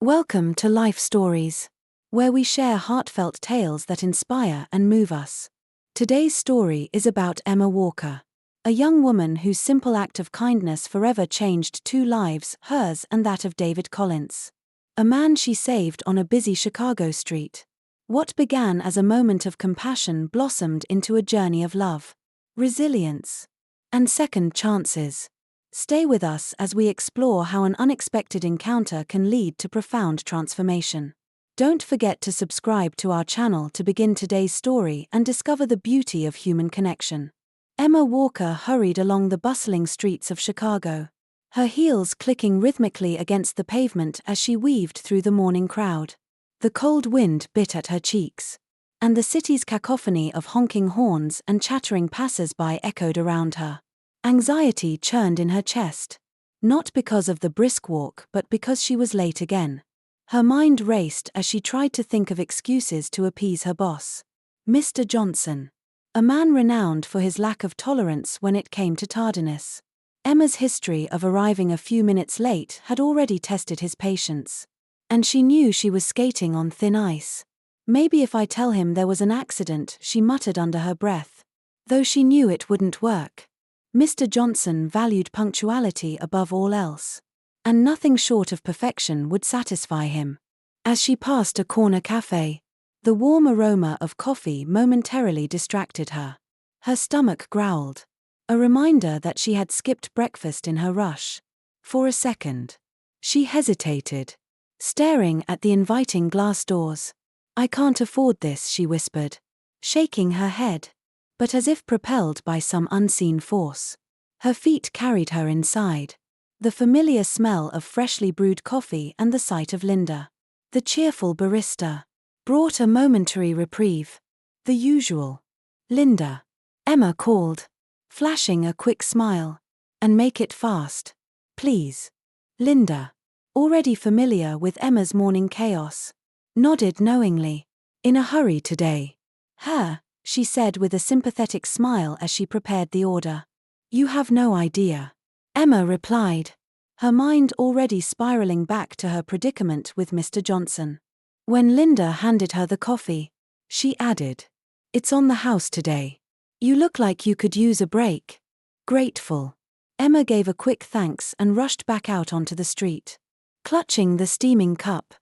Welcome to Life Stories, where we share heartfelt tales that inspire and move us. Today's story is about Emma Walker, a young woman whose simple act of kindness forever changed two lives, hers and that of David Collins, a man she saved on a busy Chicago street. What began as a moment of compassion blossomed into a journey of love, resilience, and second chances. Stay with us as we explore how an unexpected encounter can lead to profound transformation. Don't forget to subscribe to our channel to begin today's story and discover the beauty of human connection. Emma Walker hurried along the bustling streets of Chicago, her heels clicking rhythmically against the pavement as she weaved through the morning crowd. The cold wind bit at her cheeks, and the city's cacophony of honking horns and chattering passers-by echoed around her. Anxiety churned in her chest, not because of the brisk walk but because she was late again. Her mind raced as she tried to think of excuses to appease her boss, Mr. Johnson, a man renowned for his lack of tolerance when it came to tardiness. Emma's history of arriving a few minutes late had already tested his patience, and she knew she was skating on thin ice. Maybe if I tell him there was an accident, she muttered under her breath, though she knew it wouldn't work. Mr. Johnson valued punctuality above all else, and nothing short of perfection would satisfy him. As she passed a corner cafe, the warm aroma of coffee momentarily distracted her. Her stomach growled, a reminder that she had skipped breakfast in her rush. For a second, she hesitated, staring at the inviting glass doors. "I can't afford this," she whispered, shaking her head, but as if propelled by some unseen force. Her feet carried her inside, the familiar smell of freshly brewed coffee and the sight of Linda, the cheerful barista, brought a momentary reprieve. "The usual." "Linda," Emma called, flashing a quick smile. "And make it fast, please." Linda, already familiar with Emma's morning chaos, nodded knowingly. "In a hurry today." "Her," she said with a sympathetic smile as she prepared the order. "You have no idea," Emma replied, her mind already spiraling back to her predicament with Mr. Johnson. When Linda handed her the coffee, she added, "It's on the house today. You look like you could use a break." Grateful, Emma gave a quick thanks and rushed back out onto the street, clutching the steaming cup.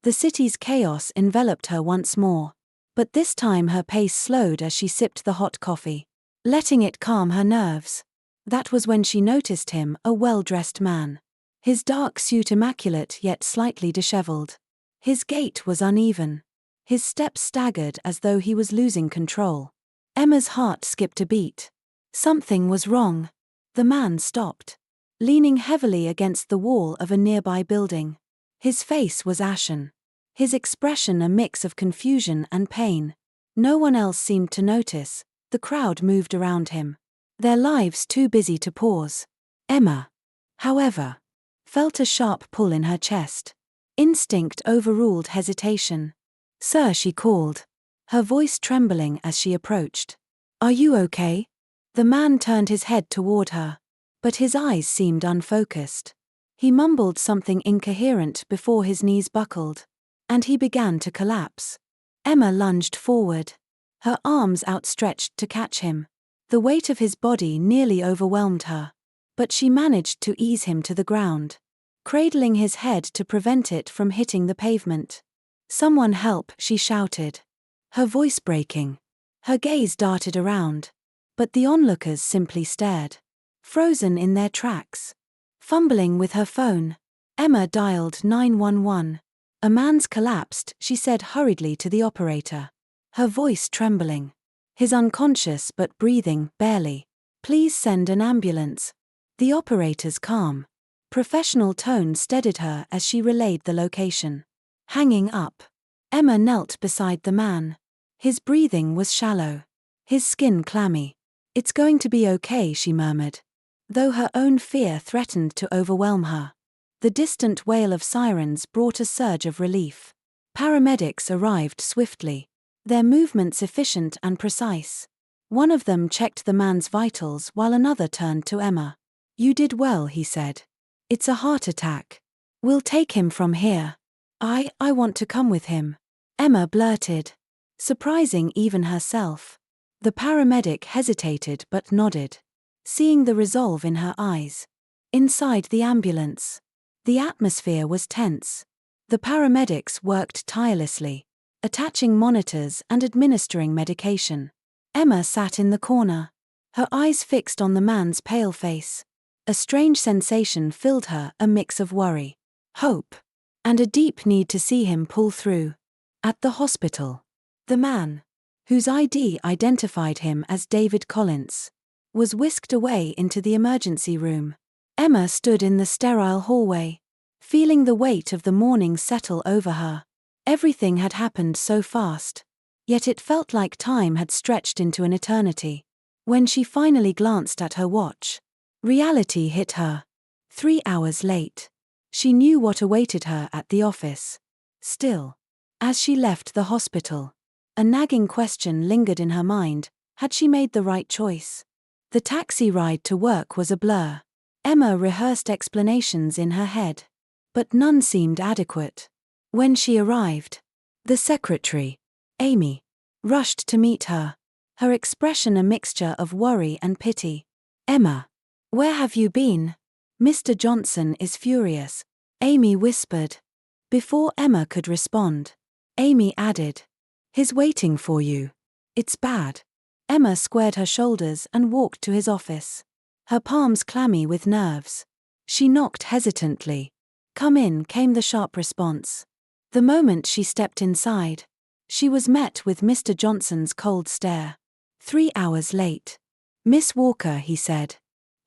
The city's chaos enveloped her once more, but this time her pace slowed as she sipped the hot coffee, letting it calm her nerves. That was when she noticed him, a well-dressed man, his dark suit immaculate yet slightly disheveled. His gait was uneven, his steps staggered as though he was losing control. Emma's heart skipped a beat. Something was wrong. The man stopped, leaning heavily against the wall of a nearby building. His face was ashen, his expression a mix of confusion and pain. No one else seemed to notice. The crowd moved around him, their lives too busy to pause. Emma, however, felt a sharp pull in her chest. Instinct overruled hesitation. "Sir," she called, her voice trembling as she approached. "Are you okay?" The man turned his head toward her, but his eyes seemed unfocused. He mumbled something incoherent before his knees buckled, and he began to collapse. Emma lunged forward, her arms outstretched to catch him. The weight of his body nearly overwhelmed her, but she managed to ease him to the ground, cradling his head to prevent it from hitting the pavement. "Someone help," she shouted, her voice breaking. Her gaze darted around, but the onlookers simply stared, frozen in their tracks. Fumbling with her phone, Emma dialed 911. "A man's collapsed," she said hurriedly to the operator, her voice trembling. "He's unconscious but breathing, barely. Please send an ambulance." The operator's calm, professional tone steadied her as she relayed the location. Hanging up, Emma knelt beside the man. His breathing was shallow, his skin clammy. "It's going to be okay," she murmured, though her own fear threatened to overwhelm her. The distant wail of sirens brought a surge of relief. Paramedics arrived swiftly, their movements efficient and precise. One of them checked the man's vitals while another turned to Emma. "You did well," he said. "It's a heart attack. We'll take him from here." I want to come with him," Emma blurted, surprising even herself. The paramedic hesitated but nodded, seeing the resolve in her eyes. Inside the ambulance, the atmosphere was tense. The paramedics worked tirelessly, attaching monitors and administering medication. Emma sat in the corner, her eyes fixed on the man's pale face. A strange sensation filled her, a mix of worry, hope, and a deep need to see him pull through. At the hospital, the man, whose ID identified him as David Collins, was whisked away into the emergency room. Emma stood in the sterile hallway, feeling the weight of the morning settle over her. Everything had happened so fast, yet it felt like time had stretched into an eternity. When she finally glanced at her watch, reality hit her. 3 hours late. She knew what awaited her at the office. Still, as she left the hospital, a nagging question lingered in her mind: had she made the right choice? The taxi ride to work was a blur. Emma rehearsed explanations in her head, but none seemed adequate. When she arrived, the secretary, Amy, rushed to meet her, her expression a mixture of worry and pity. "Emma, where have you been? Mr. Johnson is furious," Amy whispered. Before Emma could respond, Amy added, "He's waiting for you. It's bad." Emma squared her shoulders and walked to his office, her palms clammy with nerves. She knocked hesitantly. "Come in," came the sharp response. The moment she stepped inside, she was met with Mr. Johnson's cold stare. 3 hours late. "Miss Walker," he said,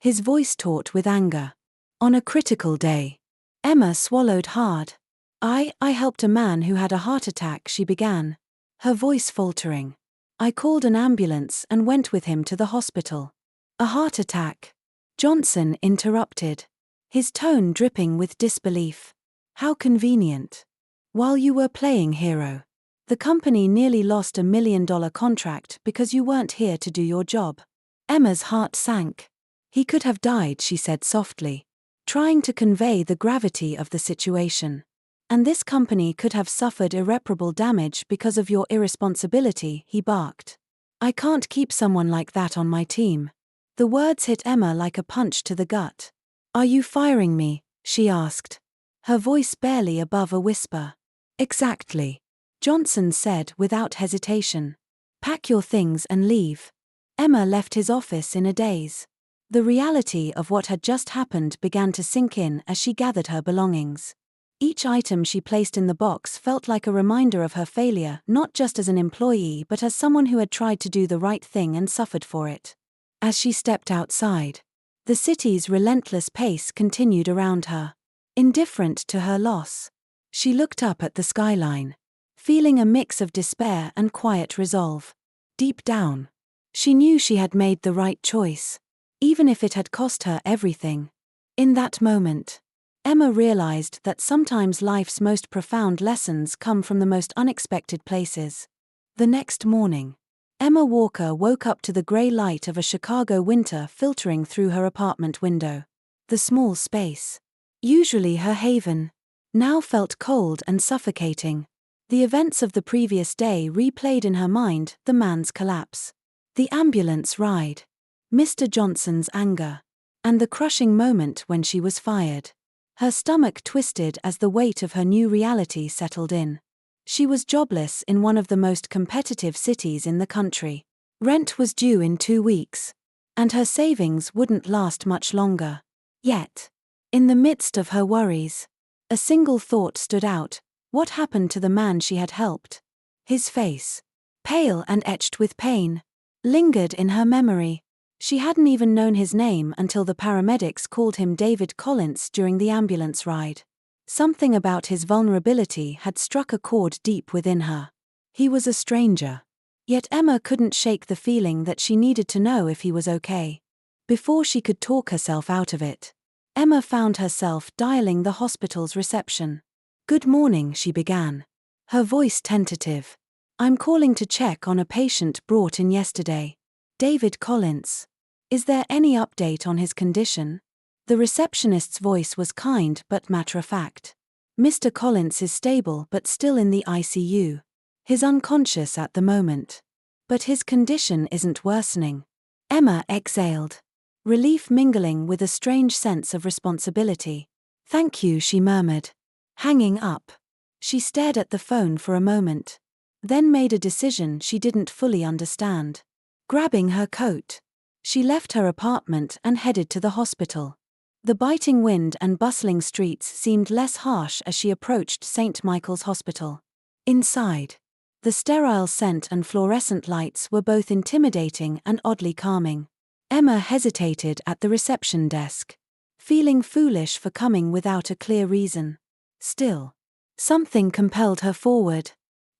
his voice taut with anger. "On a critical day." Emma swallowed hard. I helped a man who had a heart attack," she began, her voice faltering. "I called an ambulance and went with him to the hospital." "A heart attack?" Johnson interrupted, his tone dripping with disbelief. "How convenient. While you were playing hero. The company nearly lost $1 million contract because you weren't here to do your job." Emma's heart sank. "He could have died," she said softly, trying to convey the gravity of the situation. "And this company could have suffered irreparable damage because of your irresponsibility," he barked. "I can't keep someone like that on my team." The words hit Emma like a punch to the gut. "Are you firing me?" she asked, her voice barely above a whisper. "Exactly," Johnson said without hesitation. "Pack your things and leave." Emma left his office in a daze. The reality of what had just happened began to sink in as she gathered her belongings. Each item she placed in the box felt like a reminder of her failure, not just as an employee but as someone who had tried to do the right thing and suffered for it. As she stepped outside, the city's relentless pace continued around her. Indifferent to her loss, she looked up at the skyline, feeling a mix of despair and quiet resolve. Deep down, she knew she had made the right choice, even if it had cost her everything. In that moment, Emma realized that sometimes life's most profound lessons come from the most unexpected places. The next morning, Emma Walker woke up to the gray light of a Chicago winter filtering through her apartment window. The small space, usually her haven, now felt cold and suffocating. The events of the previous day replayed in her mind: the man's collapse, the ambulance ride, Mr. Johnson's anger, and the crushing moment when she was fired. Her stomach twisted as the weight of her new reality settled in. She was jobless in one of the most competitive cities in the country. Rent was due in 2 weeks, and her savings wouldn't last much longer. Yet, in the midst of her worries, a single thought stood out: what happened to the man she had helped? His face, pale and etched with pain, lingered in her memory. She hadn't even known his name until the paramedics called him David Collins during the ambulance ride. Something about his vulnerability had struck a chord deep within her. He was a stranger. Yet Emma couldn't shake the feeling that she needed to know if he was okay. Before she could talk herself out of it, Emma found herself dialing the hospital's reception. "Good morning," she began, her voice tentative. "I'm calling to check on a patient brought in yesterday. David Collins. Is there any update on his condition?" The receptionist's voice was kind but matter-of-fact. Mr. Collins is stable but still in the ICU. He's unconscious at the moment. But his condition isn't worsening. Emma exhaled, relief mingling with a strange sense of responsibility. Thank you, she murmured. Hanging up. She stared at the phone for a moment, then made a decision she didn't fully understand. Grabbing her coat, she left her apartment and headed to the hospital. The biting wind and bustling streets seemed less harsh as she approached St. Michael's Hospital. Inside, the sterile scent and fluorescent lights were both intimidating and oddly calming. Emma hesitated at the reception desk, feeling foolish for coming without a clear reason. Still, something compelled her forward.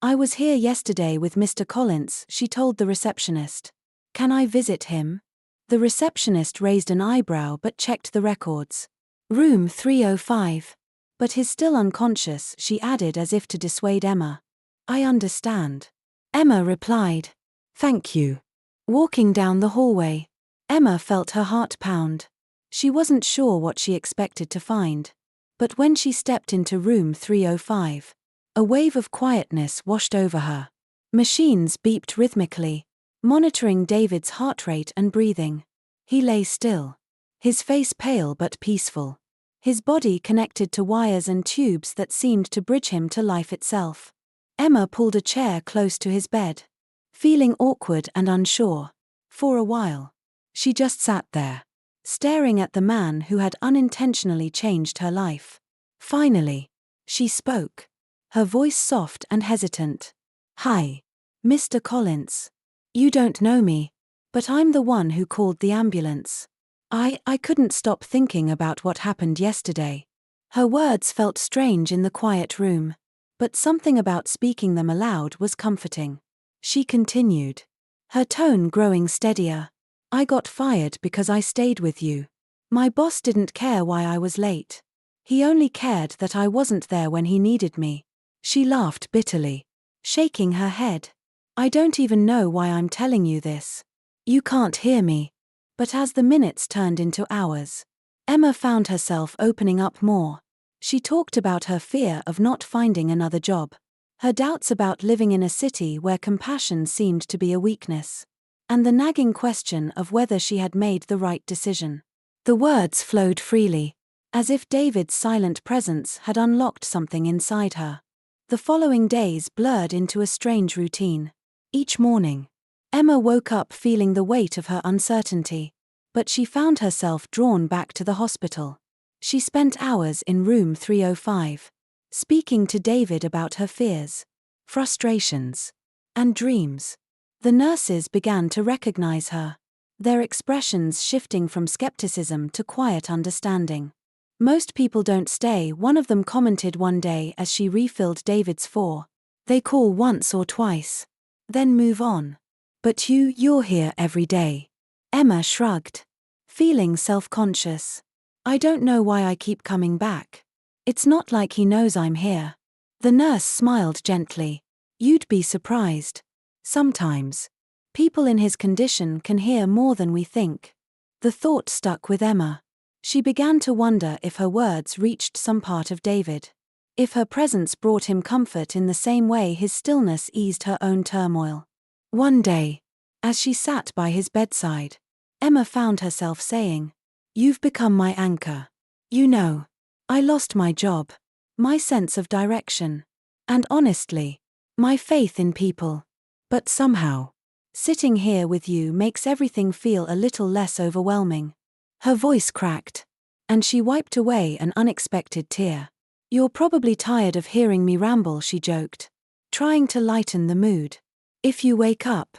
I was here yesterday with Mr. Collins, she told the receptionist. Can I visit him? The receptionist raised an eyebrow but checked the records. Room 305. But he's still unconscious, she added as if to dissuade Emma. I understand. Emma replied. Thank you. Walking down the hallway, Emma felt her heart pound. She wasn't sure what she expected to find. But when she stepped into room 305, a wave of quietness washed over her. Machines beeped rhythmically, monitoring David's heart rate and breathing. He lay still, his face pale but peaceful, his body connected to wires and tubes that seemed to bridge him to life itself. Emma pulled a chair close to his bed, feeling awkward and unsure. For a while, she just sat there, staring at the man who had unintentionally changed her life. Finally, she spoke, her voice soft and hesitant. Hi, Mr. Collins. You don't know me, but I'm the one who called the ambulance. I couldn't stop thinking about what happened yesterday. Her words felt strange in the quiet room, but something about speaking them aloud was comforting. She continued, her tone growing steadier. I got fired because I stayed with you. My boss didn't care why I was late. He only cared that I wasn't there when he needed me. She laughed bitterly, shaking her head. I don't even know why I'm telling you this. You can't hear me. But as the minutes turned into hours, Emma found herself opening up more. She talked about her fear of not finding another job, her doubts about living in a city where compassion seemed to be a weakness, and the nagging question of whether she had made the right decision. The words flowed freely, as if David's silent presence had unlocked something inside her. The following days blurred into a strange routine. Each morning, Emma woke up feeling the weight of her uncertainty, but she found herself drawn back to the hospital. She spent hours in room 305, speaking to David about her fears, frustrations, and dreams. The nurses began to recognize her, their expressions shifting from skepticism to quiet understanding. Most people don't stay, one of them commented one day as she refilled David's four. They call once or twice, then move on. But you're here every day. Emma shrugged, feeling self-conscious. I don't know why I keep coming back. It's not like he knows I'm here. The nurse smiled gently. You'd be surprised. Sometimes, people in his condition can hear more than we think. The thought stuck with Emma. She began to wonder if her words reached some part of David. If her presence brought him comfort in the same way his stillness eased her own turmoil. One day, as she sat by his bedside, Emma found herself saying, You've become my anchor. You know, I lost my job, my sense of direction, and honestly, my faith in people. But somehow, sitting here with you makes everything feel a little less overwhelming. Her voice cracked, and she wiped away an unexpected tear. You're probably tired of hearing me ramble, she joked, trying to lighten the mood. If you wake up,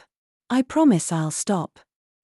I promise I'll stop.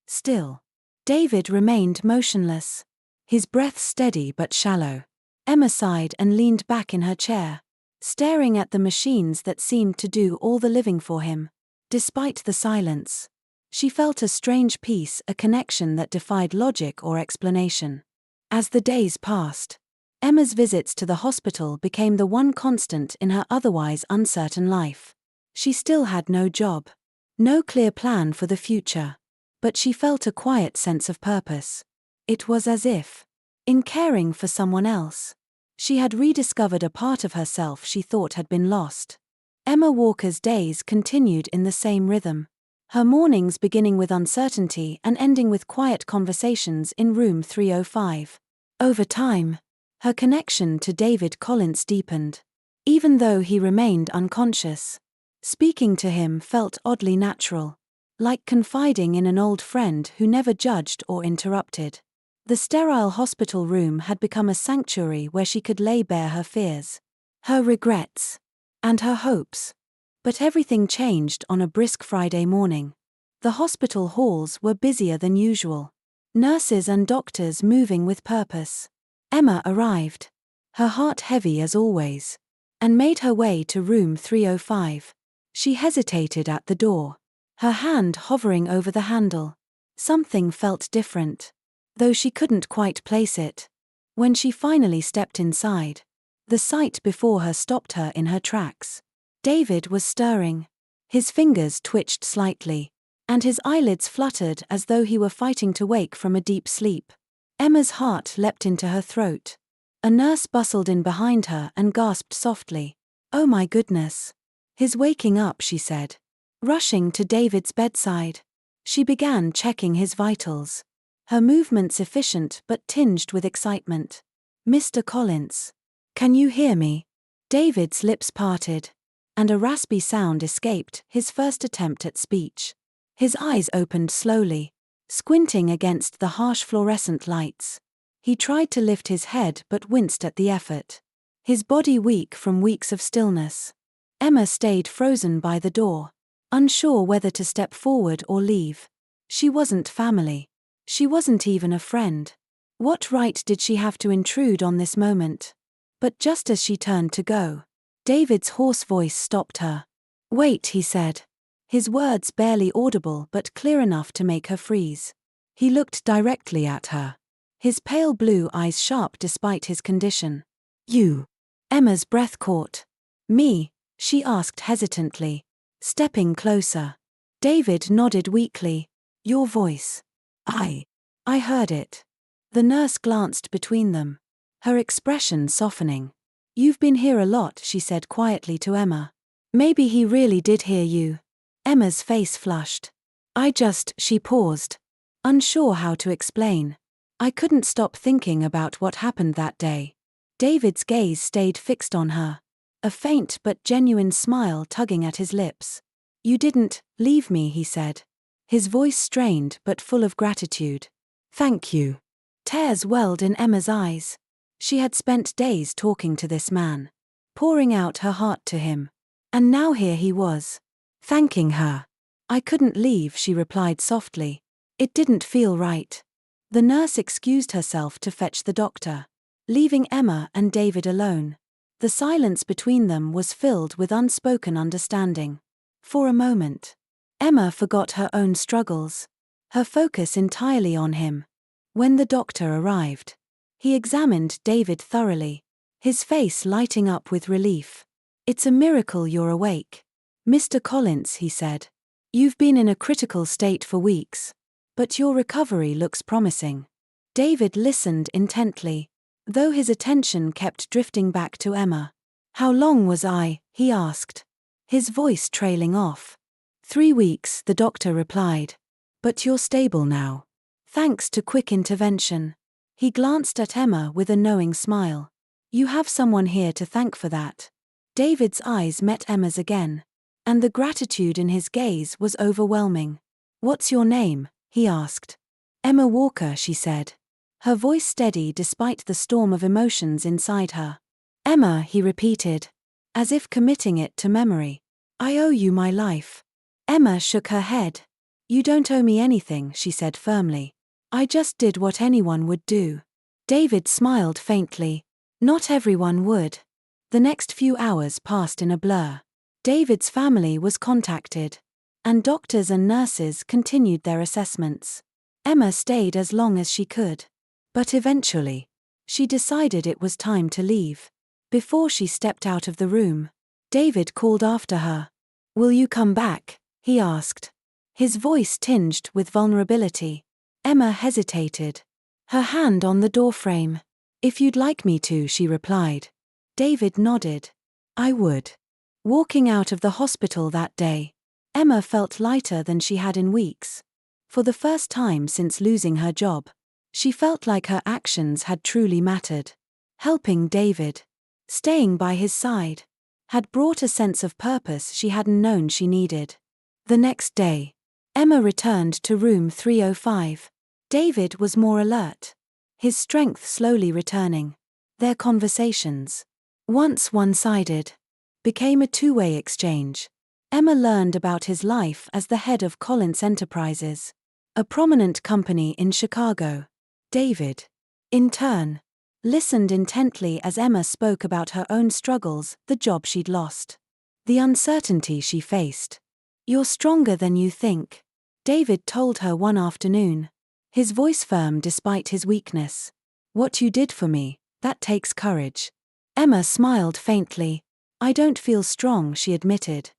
Still, David remained motionless, his breath steady but shallow. Emma sighed and leaned back in her chair, staring at the machines that seemed to do all the living for him. Despite the silence, she felt a strange peace, a connection that defied logic or explanation. As the days passed, Emma's visits to the hospital became the one constant in her otherwise uncertain life. She still had no job, no clear plan for the future, but she felt a quiet sense of purpose. It was as if, in caring for someone else, She had rediscovered a part of herself she thought had been lost. Emma Walker's days continued in the same rhythm. Her mornings beginning with uncertainty and ending with quiet conversations in room 305. Over time, her connection to David Collins deepened. Even though he remained unconscious, speaking to him felt oddly natural, like confiding in an old friend who never judged or interrupted. The sterile hospital room had become a sanctuary where she could lay bare her fears, her regrets, and her hopes. But everything changed on a brisk Friday morning. The hospital halls were busier than usual, nurses and doctors moving with purpose. Emma arrived, her heart heavy as always, and made her way to room 305. She hesitated at the door, her hand hovering over the handle. Something felt different, though she couldn't quite place it. When she finally stepped inside, the sight before her stopped her in her tracks. David was stirring. His fingers twitched slightly, and his eyelids fluttered as though he were fighting to wake from a deep sleep. Emma's heart leapt into her throat. A nurse bustled in behind her and gasped softly, "Oh my goodness. He's waking up," she said. Rushing to David's bedside, she began checking his vitals, her movements efficient but tinged with excitement. "Mr. Collins, can you hear me?" David's lips parted, and a raspy sound escaped his first attempt at speech. His eyes opened slowly, squinting against the harsh fluorescent lights. He tried to lift his head but winced at the effort, his body weak from weeks of stillness. Emma stayed frozen by the door, unsure whether to step forward or leave. She wasn't family. She wasn't even a friend. What right did she have to intrude on this moment? But just as she turned to go, David's hoarse voice stopped her. "Wait," he said, his words barely audible but clear enough to make her freeze. He looked directly at her, his pale blue eyes sharp despite his condition. "You?" Emma's breath caught. "Me?" she asked hesitantly, stepping closer. David nodded weakly. "Your voice. I heard it." The nurse glanced between them, her expression softening. "You've been here a lot," she said quietly to Emma. "Maybe he really did hear you." Emma's face flushed. She paused, unsure how to explain. "I couldn't stop thinking about what happened that day." David's gaze stayed fixed on her, a faint but genuine smile tugging at his lips. "You didn't leave me," he said, his voice strained but full of gratitude. "Thank you." Tears welled in Emma's eyes. She had spent days talking to this man, pouring out her heart to him. And now here he was, thanking her. "I couldn't leave," she replied softly. "It didn't feel right." The nurse excused herself to fetch the doctor, leaving Emma and David alone. The silence between them was filled with unspoken understanding. For a moment, Emma forgot her own struggles, her focus entirely on him. When the doctor arrived, he examined David thoroughly, his face lighting up with relief. "It's a miracle you're awake, Mr. Collins," he said. "You've been in a critical state for weeks, but your recovery looks promising." David listened intently, though his attention kept drifting back to Emma. "How long was I?" he asked, his voice trailing off. 3 weeks, the doctor replied. "But you're stable now, thanks to quick intervention." He glanced at Emma with a knowing smile. "You have someone here to thank for that." David's eyes met Emma's again, and the gratitude in his gaze was overwhelming. "What's your name?" he asked. "Emma Walker," she said, her voice steady despite the storm of emotions inside her. "Emma," he repeated, as if committing it to memory. "I owe you my life." Emma shook her head. "You don't owe me anything," she said firmly. "I just did what anyone would do." David smiled faintly. Not everyone would. The next few hours passed in a blur. David's family was contacted, and doctors and nurses continued their assessments. Emma stayed as long as she could. But eventually, she decided it was time to leave. Before she stepped out of the room, David called after her. "Will you come back?" he asked, his voice tinged with vulnerability. Emma hesitated, her hand on the doorframe. "If you'd like me to," she replied. David nodded. "I would." Walking out of the hospital that day, Emma felt lighter than she had in weeks. For the first time since losing her job, she felt like her actions had truly mattered. Helping David, staying by his side, had brought a sense of purpose she hadn't known she needed. The next day, Emma returned to room 305. David was more alert, his strength slowly returning. Their conversations, once one-sided, became a two-way exchange. Emma learned about his life as the head of Collins Enterprises, a prominent company in Chicago. David, in turn, listened intently as Emma spoke about her own struggles, the job she'd lost, the uncertainty she faced. "You're stronger than you think," David told her one afternoon, his voice firm despite his weakness. "What you did for me, that takes courage." Emma smiled faintly. "I don't feel strong," she admitted.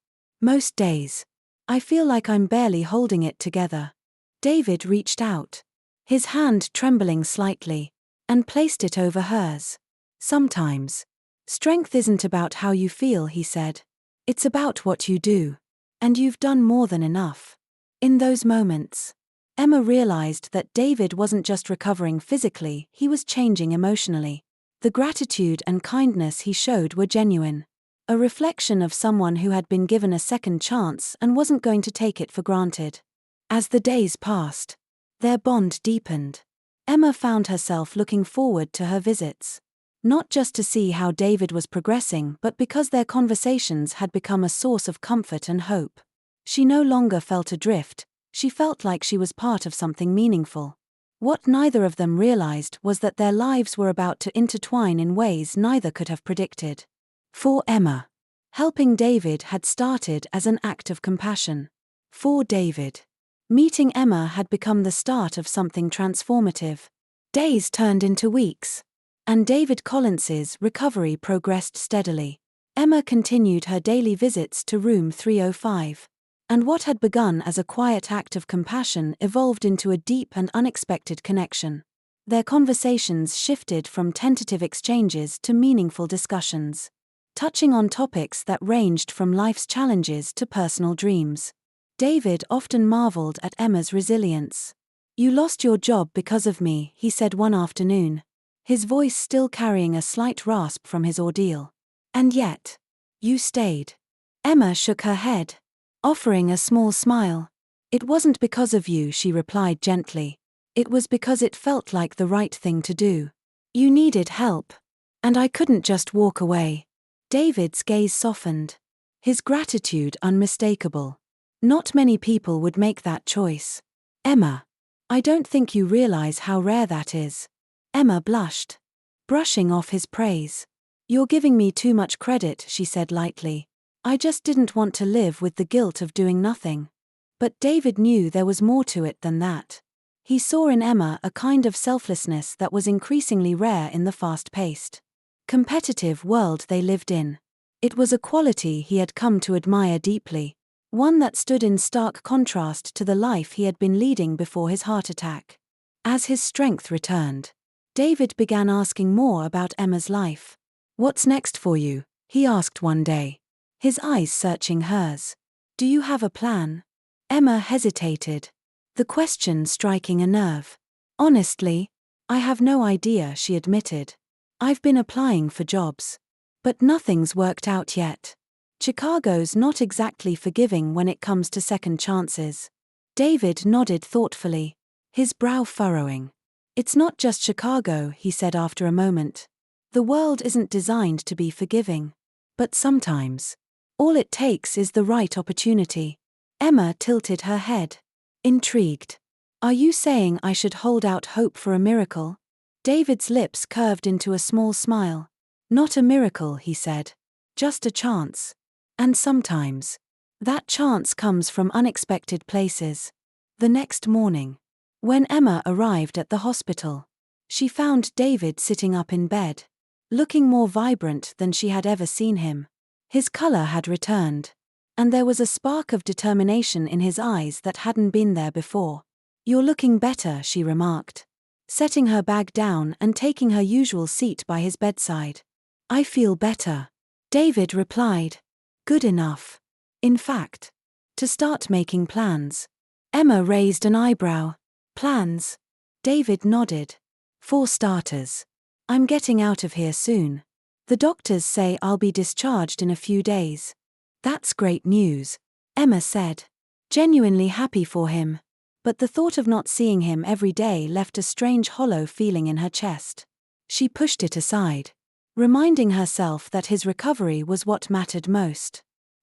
"Most days, I feel like I'm barely holding it together." David reached out, his hand trembling slightly, and placed it over hers. "Sometimes, strength isn't about how you feel," he said. "It's about what you do. And you've done more than enough." In those moments, Emma realized that David wasn't just recovering physically, he was changing emotionally. The gratitude and kindness he showed were genuine, a reflection of someone who had been given a second chance and wasn't going to take it for granted. As the days passed, their bond deepened. Emma found herself looking forward to her visits, not just to see how David was progressing, but because their conversations had become a source of comfort and hope. She no longer felt adrift, she felt like she was part of something meaningful. What neither of them realized was that their lives were about to intertwine in ways neither could have predicted. For Emma, helping David had started as an act of compassion. For David, meeting Emma had become the start of something transformative. Days turned into weeks, and David Collins's recovery progressed steadily. Emma continued her daily visits to room 305. And what had begun as a quiet act of compassion evolved into a deep and unexpected connection. Their conversations shifted from tentative exchanges to meaningful discussions, touching on topics that ranged from life's challenges to personal dreams. David often marveled at Emma's resilience. "You lost your job because of me," he said one afternoon, his voice still carrying a slight rasp from his ordeal. "And yet, you stayed." Emma shook her head, offering a small smile. "It wasn't because of you," she replied gently. "It was because it felt like the right thing to do. You needed help, and I couldn't just walk away." David's gaze softened, his gratitude unmistakable. "Not many people would make that choice. Emma, I don't think you realize how rare that is." Emma blushed, brushing off his praise. "You're giving me too much credit," she said lightly. "I just didn't want to live with the guilt of doing nothing." But David knew there was more to it than that. He saw in Emma a kind of selflessness that was increasingly rare in the fast-paced, competitive world they lived in. It was a quality he had come to admire deeply, one that stood in stark contrast to the life he had been leading before his heart attack. As his strength returned, David began asking more about Emma's life. "What's next for you?" he asked one day, his eyes searching hers. "Do you have a plan?" Emma hesitated, the question striking a nerve. "Honestly, I have no idea," she admitted. "I've been applying for jobs, but nothing's worked out yet. Chicago's not exactly forgiving when it comes to second chances." David nodded thoughtfully, his brow furrowing. "It's not just Chicago," he said after a moment. "The world isn't designed to be forgiving. But sometimes, all it takes is the right opportunity." Emma tilted her head, intrigued. "Are you saying I should hold out hope for a miracle?" David's lips curved into a small smile. "Not a miracle," he said. "Just a chance. And sometimes, that chance comes from unexpected places." The next morning, when Emma arrived at the hospital, she found David sitting up in bed, looking more vibrant than she had ever seen him. His color had returned, and there was a spark of determination in his eyes that hadn't been there before. "You're looking better," she remarked, setting her bag down and taking her usual seat by his bedside. "I feel better," David replied. "Good enough. In fact, to start making plans." Emma raised an eyebrow. "Plans?" David nodded. "For starters, I'm getting out of here soon. The doctors say I'll be discharged in a few days." "That's great news," Emma said, genuinely happy for him. But the thought of not seeing him every day left a strange hollow feeling in her chest. She pushed it aside, reminding herself that his recovery was what mattered most.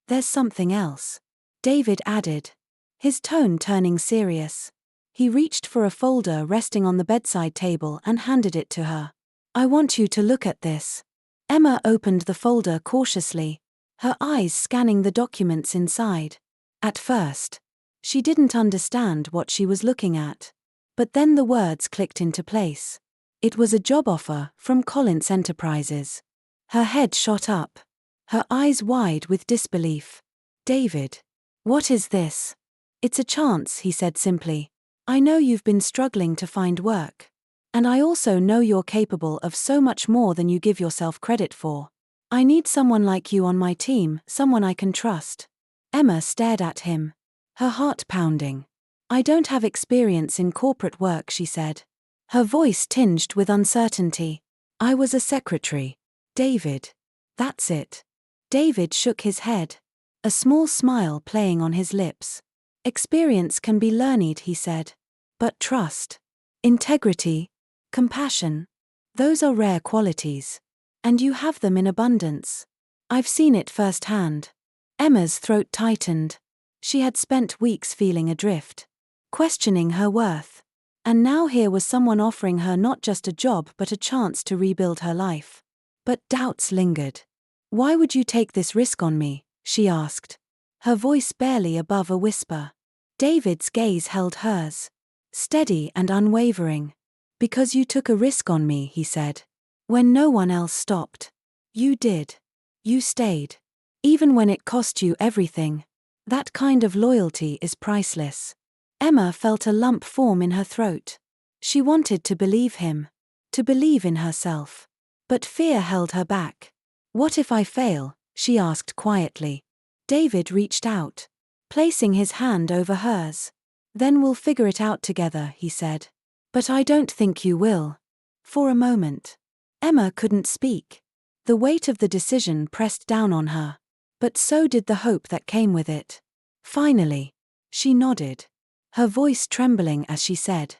"There's something else," David added, his tone turning serious. He reached for a folder resting on the bedside table and handed it to her. "I want you to look at this." Emma opened the folder cautiously, her eyes scanning the documents inside. At first, she didn't understand what she was looking at. But then the words clicked into place. It was a job offer from Collins Enterprises. Her head shot up, her eyes wide with disbelief. "David, what is this?" "It's a chance," he said simply. "I know you've been struggling to find work. And I also know you're capable of so much more than you give yourself credit for. I need someone like you on my team, someone I can trust." Emma stared at him, her heart pounding. "I don't have experience in corporate work," she said, her voice tinged with uncertainty. "I was a secretary, David. That's it." David shook his head, a small smile playing on his lips. "Experience can be learned," he said. "But trust, integrity, compassion, those are rare qualities. And you have them in abundance. I've seen it firsthand." Emma's throat tightened. She had spent weeks feeling adrift, questioning her worth. And now here was someone offering her not just a job but a chance to rebuild her life. But doubts lingered. "Why would you take this risk on me?" she asked, her voice barely above a whisper. David's gaze held hers, steady and unwavering. "Because you took a risk on me," he said. "When no one else stopped. You did. You stayed. Even when it cost you everything. That kind of loyalty is priceless." Emma felt a lump form in her throat. She wanted to believe him, to believe in herself. But fear held her back. "What if I fail?" she asked quietly. David reached out, placing his hand over hers. "Then we'll figure it out together," he said. "But I don't think you will." For a moment, Emma couldn't speak. The weight of the decision pressed down on her. But so did the hope that came with it. Finally, she nodded, her voice trembling as she said,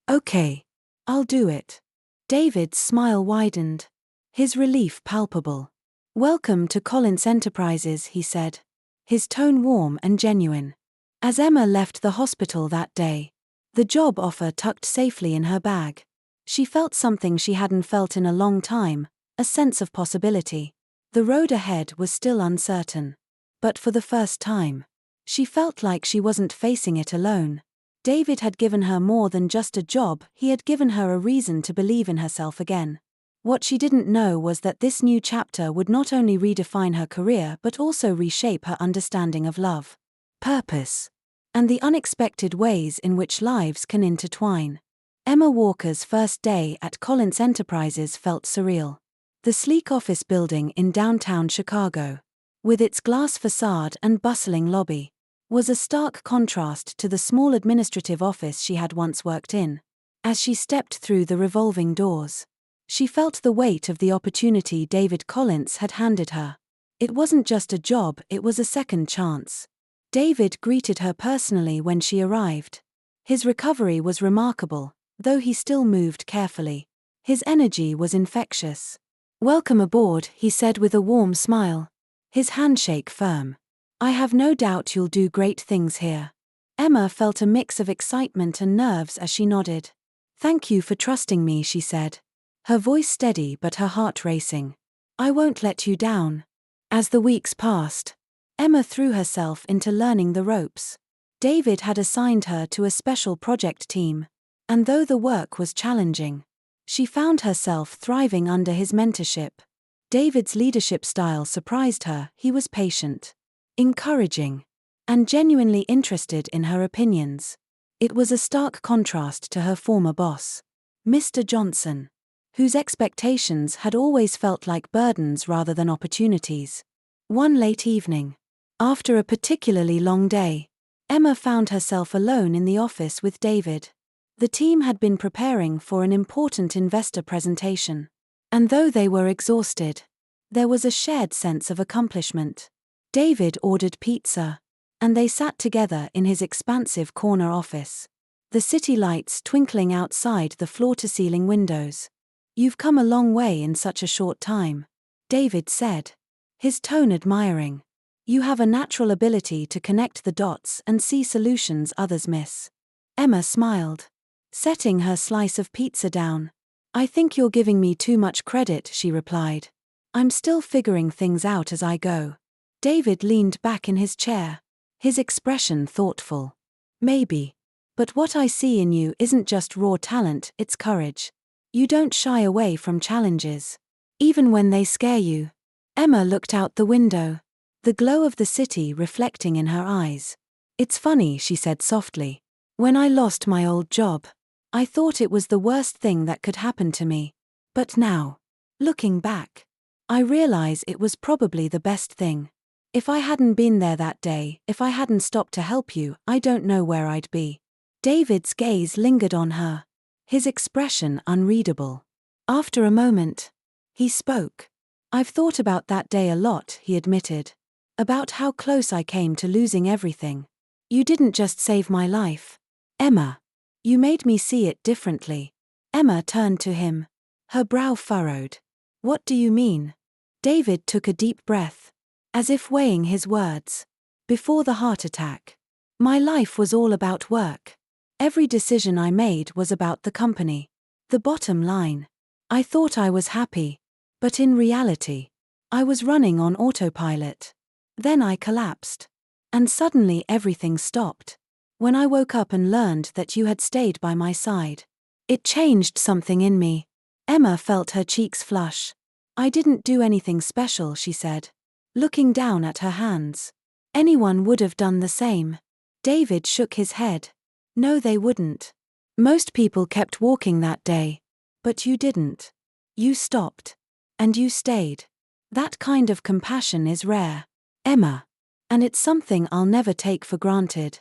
"Okay, I'll do it." David's smile widened, his relief palpable. "Welcome to Collins Enterprises," he said, his tone warm and genuine. As Emma left the hospital that day, the job offer tucked safely in her bag, she felt something she hadn't felt in a long time, a sense of possibility. The road ahead was still uncertain. But for the first time, she felt like she wasn't facing it alone. David had given her more than just a job, he had given her a reason to believe in herself again. What she didn't know was that this new chapter would not only redefine her career but also reshape her understanding of love, purpose, and the unexpected ways in which lives can intertwine. Emma Walker's first day at Collins Enterprises felt surreal. The sleek office building in downtown Chicago, with its glass facade and bustling lobby, was a stark contrast to the small administrative office she had once worked in. As she stepped through the revolving doors, she felt the weight of the opportunity David Collins had handed her. It wasn't just a job, it was a second chance. David greeted her personally when she arrived. His recovery was remarkable, though he still moved carefully. His energy was infectious. "Welcome aboard," he said with a warm smile, his handshake firm. "I have no doubt you'll do great things here." Emma felt a mix of excitement and nerves as she nodded. "Thank you for trusting me," she said, her voice steady but her heart racing. "I won't let you down." As the weeks passed, Emma threw herself into learning the ropes. David had assigned her to a special project team, and though the work was challenging, she found herself thriving under his mentorship. David's leadership style surprised her. He was patient, encouraging, and genuinely interested in her opinions. It was a stark contrast to her former boss, Mr. Johnson, whose expectations had always felt like burdens rather than opportunities. One late evening, after a particularly long day, Emma found herself alone in the office with David. The team had been preparing for an important investor presentation, and though they were exhausted, there was a shared sense of accomplishment. David ordered pizza, and they sat together in his expansive corner office, the city lights twinkling outside the floor-to-ceiling windows. "You've come a long way in such a short time," David said, his tone admiring. "You have a natural ability to connect the dots and see solutions others miss." Emma smiled, setting her slice of pizza down. "I think you're giving me too much credit," she replied. "I'm still figuring things out as I go." David leaned back in his chair, his expression thoughtful. "Maybe. But what I see in you isn't just raw talent, it's courage. You don't shy away from challenges, even when they scare you." Emma looked out the window, the glow of the city reflecting in her eyes. "It's funny," she said softly. "When I lost my old job, I thought it was the worst thing that could happen to me. But now, looking back, I realize it was probably the best thing. If I hadn't been there that day, if I hadn't stopped to help you, I don't know where I'd be." David's gaze lingered on her, his expression unreadable. After a moment, he spoke. "I've thought about that day a lot," he admitted. "About how close I came to losing everything. You didn't just save my life, Emma. You made me see it differently." Emma turned to him, her brow furrowed. "What do you mean?" David took a deep breath, as if weighing his words. "Before the heart attack, my life was all about work. Every decision I made was about the company, the bottom line. I thought I was happy, but in reality, I was running on autopilot. Then I collapsed, and suddenly everything stopped. When I woke up and learned that you had stayed by my side, it changed something in me." Emma felt her cheeks flush. "I didn't do anything special," she said, looking down at her hands. "Anyone would have done the same." David shook his head. "No, they wouldn't. Most people kept walking that day. But you didn't. You stopped. And you stayed. That kind of compassion is rare, Emma. And it's something I'll never take for granted."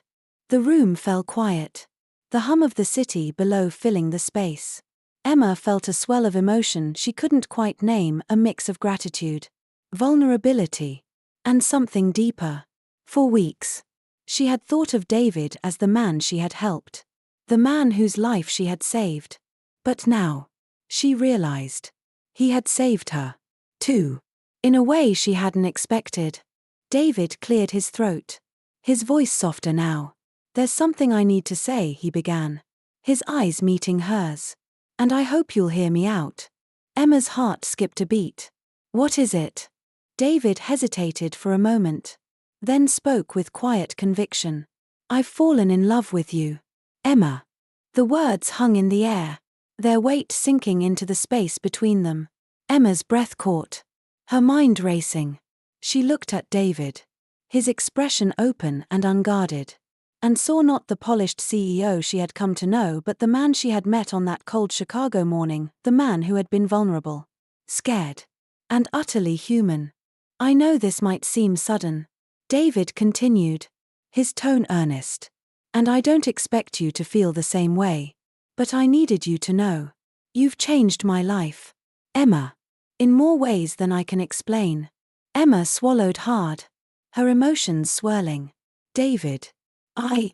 The room fell quiet, the hum of the city below filling the space. Emma felt a swell of emotion she couldn't quite name, a mix of gratitude, vulnerability, and something deeper. For weeks, she had thought of David as the man she had helped, the man whose life she had saved. But now, she realized, he had saved her, too, in a way she hadn't expected. David cleared his throat, his voice softer now. "There's something I need to say," he began, his eyes meeting hers. "And I hope you'll hear me out." Emma's heart skipped a beat. "What is it?" David hesitated for a moment, then spoke with quiet conviction. "I've fallen in love with you, Emma." The words hung in the air, their weight sinking into the space between them. Emma's breath caught, her mind racing. She looked at David, his expression open and unguarded, and saw not the polished CEO she had come to know but the man she had met on that cold Chicago morning, the man who had been vulnerable, scared, and utterly human. "I know this might seem sudden," David continued, his tone earnest, "and I don't expect you to feel the same way. But I needed you to know. You've changed my life, Emma, in more ways than I can explain." Emma swallowed hard, her emotions swirling. "David,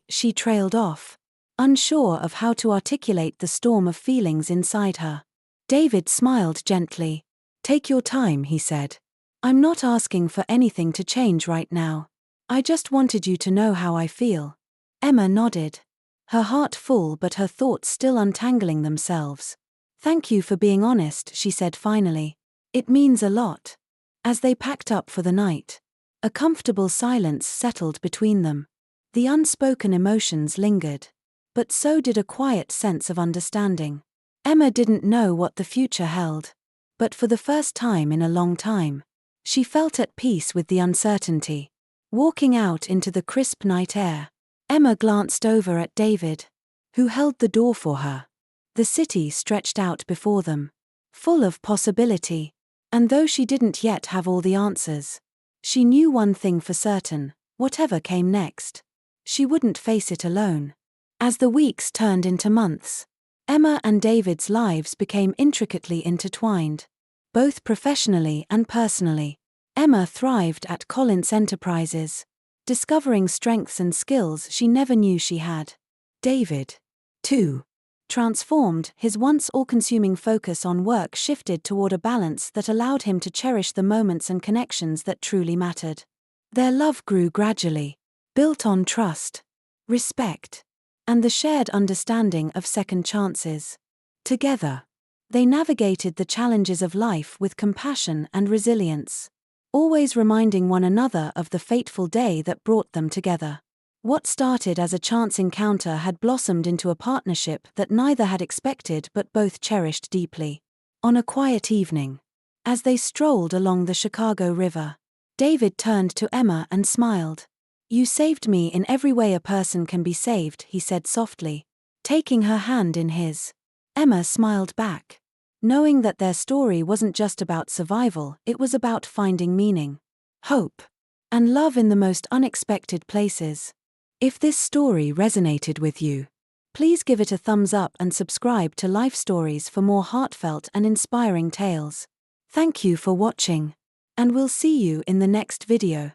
she trailed off, unsure of how to articulate the storm of feelings inside her. David smiled gently. "Take your time," he said. "I'm not asking for anything to change right now. I just wanted you to know how I feel." Emma nodded, her heart full but her thoughts still untangling themselves. "Thank you for being honest," she said finally. "It means a lot." As they packed up for the night, a comfortable silence settled between them. The unspoken emotions lingered, but so did a quiet sense of understanding. Emma didn't know what the future held, but for the first time in a long time, she felt at peace with the uncertainty. Walking out into the crisp night air, Emma glanced over at David, who held the door for her. The city stretched out before them, full of possibility. And though she didn't yet have all the answers, she knew one thing for certain: whatever came next, she wouldn't face it alone. As the weeks turned into months, Emma and David's lives became intricately intertwined, both professionally and personally. Emma thrived at Collins Enterprises, discovering strengths and skills she never knew she had. David, too, transformed. His once all-consuming focus on work shifted toward a balance that allowed him to cherish the moments and connections that truly mattered. Their love grew gradually, built on trust, respect, and the shared understanding of second chances. Together, they navigated the challenges of life with compassion and resilience, always reminding one another of the fateful day that brought them together. What started as a chance encounter had blossomed into a partnership that neither had expected but both cherished deeply. On a quiet evening, as they strolled along the Chicago River, David turned to Emma and smiled. "You saved me in every way a person can be saved," he said softly, taking her hand in his. Emma smiled back, knowing that their story wasn't just about survival, it was about finding meaning, hope, and love in the most unexpected places. If this story resonated with you, please give it a thumbs up and subscribe to Life Stories for more heartfelt and inspiring tales. Thank you for watching, and we'll see you in the next video.